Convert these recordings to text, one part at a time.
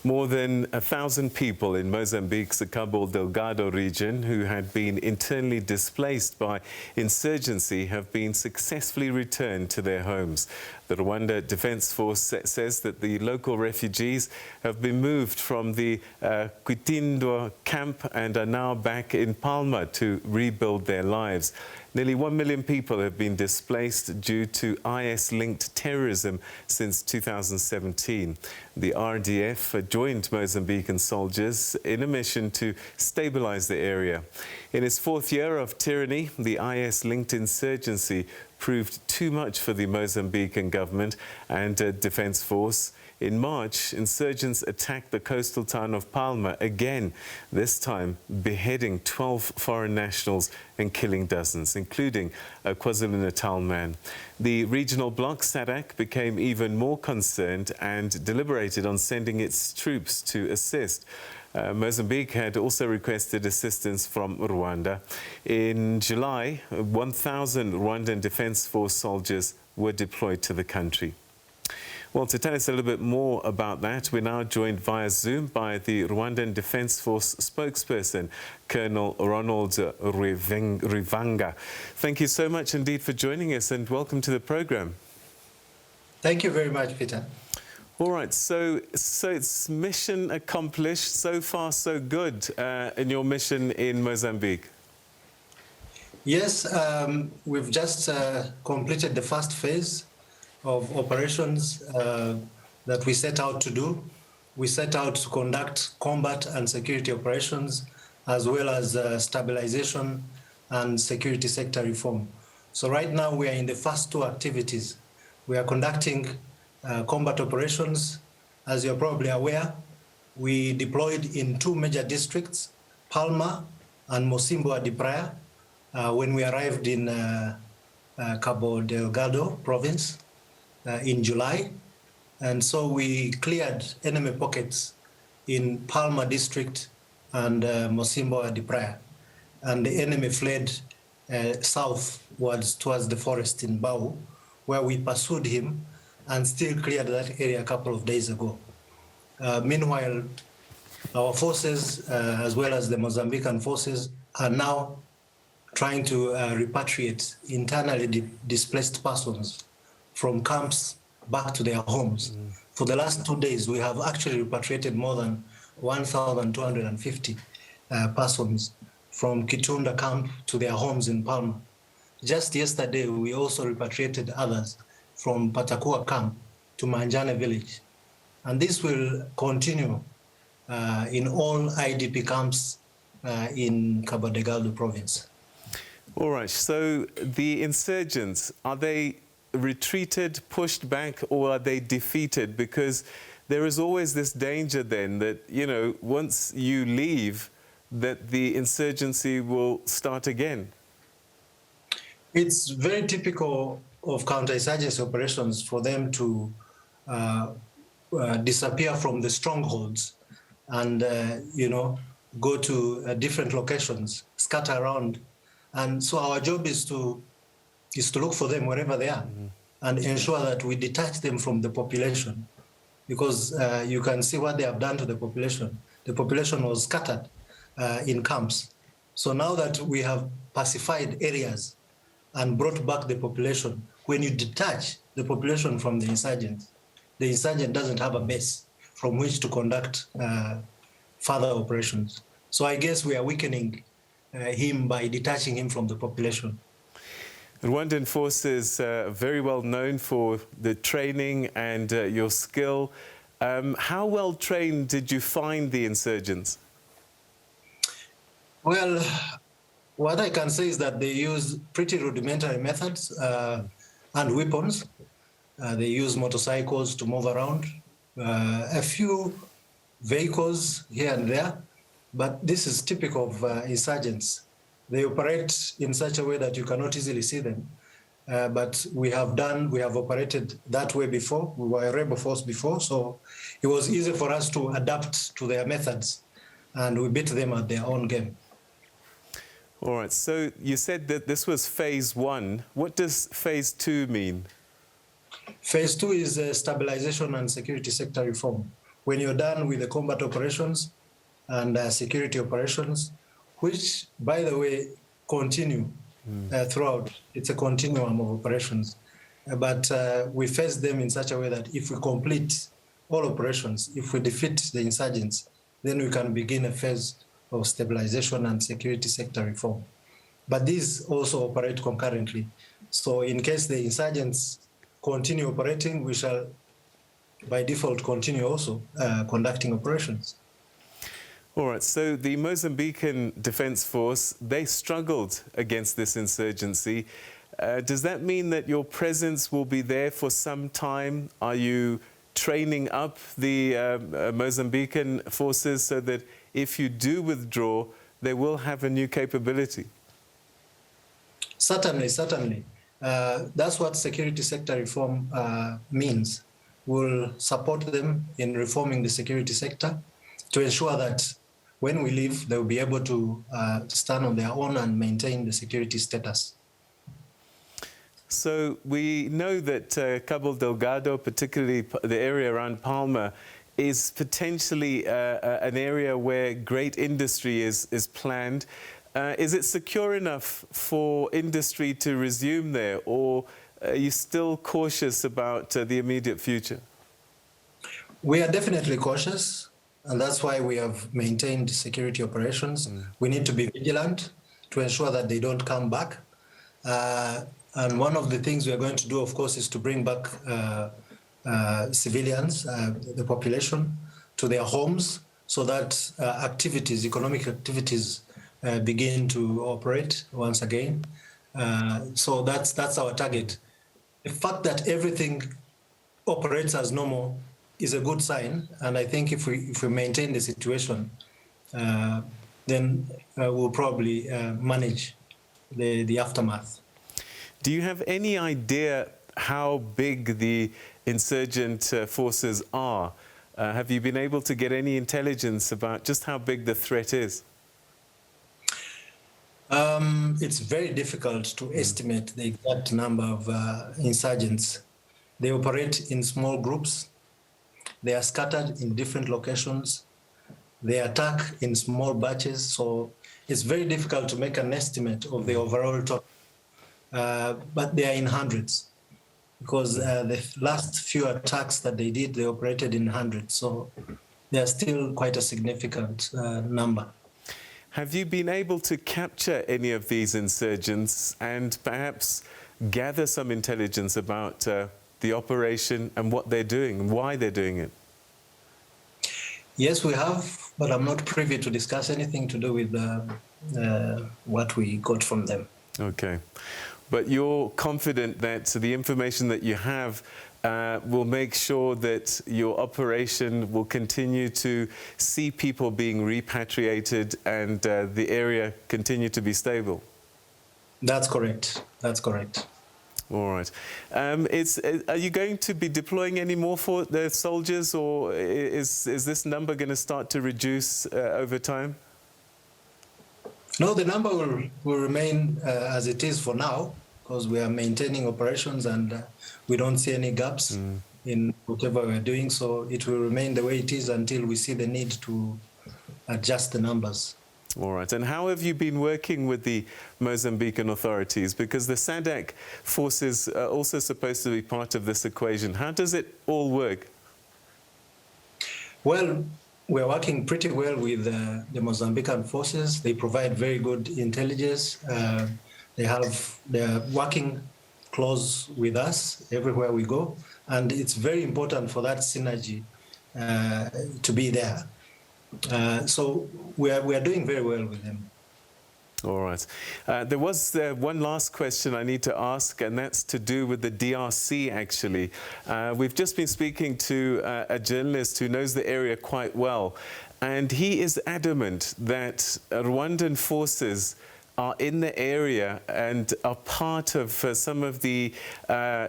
More than 1,000 people in Mozambique's Cabo Delgado region who had been internally displaced by insurgency have been successfully returned to their homes. The Rwandan Defence Force says that the local refugees have been moved from the Quitunda camp and are now back in Palma to rebuild their lives. Nearly 1 million people have been displaced due to IS-linked terrorism since 2017. The RDF joined Mozambican soldiers in a mission to stabilise the area. In its fourth year of tyranny, the IS-linked insurgency proved too much for the Mozambican government and Defence Force. In March, insurgents attacked the coastal town of Palma again, this time beheading 12 foreign nationals and killing dozens, including a KwaZulu-Natal man. The regional bloc SADC became even more concerned and deliberated on sending its troops to assist. Mozambique had also requested assistance from Rwanda. In July, 1,000 Rwandan Defence Force soldiers were deployed to the country. Well, to tell us a little bit more about that, we're now joined via Zoom by the Rwandan Defence Force spokesperson, Colonel Ronald Rwivanga. Thank you so much indeed for joining us and welcome to the program. Thank you very much, Peter. All right, so it's mission accomplished. So far, so good in your mission in Mozambique. Yes, we've just completed the first phase of operations that we set out to do. We set out to conduct combat and security operations, as well as stabilization and security sector reform. So right now we are in the first two activities. We are conducting combat operations. As you're probably aware, we deployed in two major districts, Palma and Mocimboa de Praia, when we arrived in Cabo Delgado province in July. And so we cleared enemy pockets in Palma district and Mocimboa de Praia. And the enemy fled southwards towards the forest in Bau, where we pursued him and still cleared that area a couple of days ago. Meanwhile, our forces, as well as the Mozambican forces, are now trying to repatriate internally displaced persons from camps back to their homes. For the last 2 days, we have actually repatriated more than 1,250 persons from Quitunda camp to their homes in Palma. Just yesterday, we also repatriated others from Patakua camp to Manjane village. And this will continue in all IDP camps in Cabo Delgado province. All right, so the insurgents, are they retreated, pushed back, or are they defeated? Because there is always this danger then that, you know, once you leave, that the insurgency will start again. It's very typical of counterinsurgency operations for them to disappear from the strongholds and, you know, go to different locations, scatter around. And so our job is to look for them wherever they are and ensure that we detach them from the population, because you can see what they have done to the population. The population was scattered in camps. So now that we have pacified areas and brought back the population, when you detach the population from the insurgent doesn't have a base from which to conduct further operations. So I guess we are weakening him by detaching him from the population. Rwandan forces are very well known for the training and your skill. How well trained did you find the insurgents? Well, what I can say is that they use pretty rudimentary methods and weapons. They use motorcycles to move around, a few vehicles here and there, but this is typical of insurgents. They operate in such a way that you cannot easily see them. But we have operated that way before. We were a rebel force before, so it was easy for us to adapt to their methods, and we beat them at their own game. All right, so you said that this was phase one. What does phase two mean? Phase two is stabilization and security sector reform. when you're done with the combat operations and security operations, which, by the way, continue throughout. It's a continuum of operations. But we face them in such a way that if we complete all operations, if we defeat the insurgents, then we can begin a phase of stabilization and security sector reform. But these also operate concurrently. So in case the insurgents continue operating, we shall, by default, continue also conducting operations. All right, so the Mozambican Defence Force, they struggled against this insurgency. Does that mean that your presence will be there for some time? Are you training up the Mozambican forces so that if you do withdraw, they will have a new capability? Certainly, certainly. That's what security sector reform means. We'll support them in reforming the security sector to ensure that when we leave, they'll be able to stand on their own and maintain the security status. So we know that Cabo Delgado, particularly the area around Palma, is potentially an area where great industry is planned. Is it secure enough for industry to resume there, or are you still cautious about the immediate future? We are definitely cautious, and that's why we have maintained security operations. We need to be vigilant to ensure that they don't come back. And one of the things we are going to do, of course, is to bring back civilians, the population, to their homes so that activities, economic activities, begin to operate once again. So that's our target. The fact that everything operates as normal is a good sign, and I think if we maintain the situation, then we'll probably manage the aftermath. Do you have any idea how big the insurgent forces are? Have you been able to get any intelligence about just how big the threat is? It's very difficult to estimate the exact number of insurgents. They operate in small groups. They are scattered in different locations. They attack in small batches. So it's very difficult to make an estimate of the overall total. But they are in hundreds, because the last few attacks that they did, they operated in hundreds. So they are still quite a significant number. Have you been able to capture any of these insurgents and perhaps gather some intelligence about the operation and what they're doing and why they're doing it? Yes, we have, but I'm not privy to discuss anything to do with what we got from them. Okay. But you're confident that the information that you have will make sure that your operation will continue to see people being repatriated and the area continue to be stable? That's correct. That's correct. All right. Are you going to be deploying any more for the soldiers, or is this number going to start to reduce over time? No, the number will remain as it is for now, because we are maintaining operations and we don't see any gaps in whatever we're doing. So it will remain the way it is until we see the need to adjust the numbers. All right. And how have you been working with the Mozambican authorities? Because the SADC forces are also supposed to be part of this equation. How does it all work? Well, we're working pretty well with the Mozambican forces. They provide very good intelligence. They're working close with us everywhere we go. And it's very important for that synergy to be there. So we are doing very well with them. All right. There was one last question I need to ask, and that's to do with the DRC, actually. We've just been speaking to a journalist who knows the area quite well, and he is adamant that Rwandan forces are in the area and are part of some of the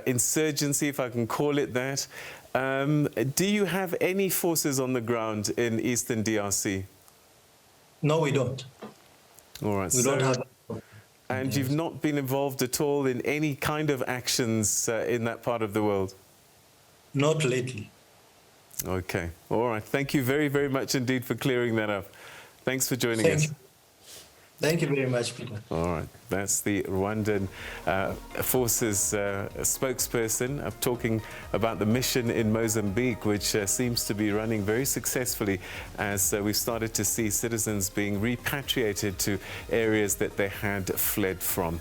insurgency, if I can call it that. Do you have any forces on the ground in eastern DRC? No, we don't. All right. We don't have. And you've not been involved at all in any kind of actions in that part of the world? Not lately. Okay. All right. Thank you very, very much indeed for clearing that up. Thanks for joining us. Thank you very much, Peter. All right. That's the Rwandan Forces spokesperson talking about the mission in Mozambique, which seems to be running very successfully as we've started to see citizens being repatriated to areas that they had fled from.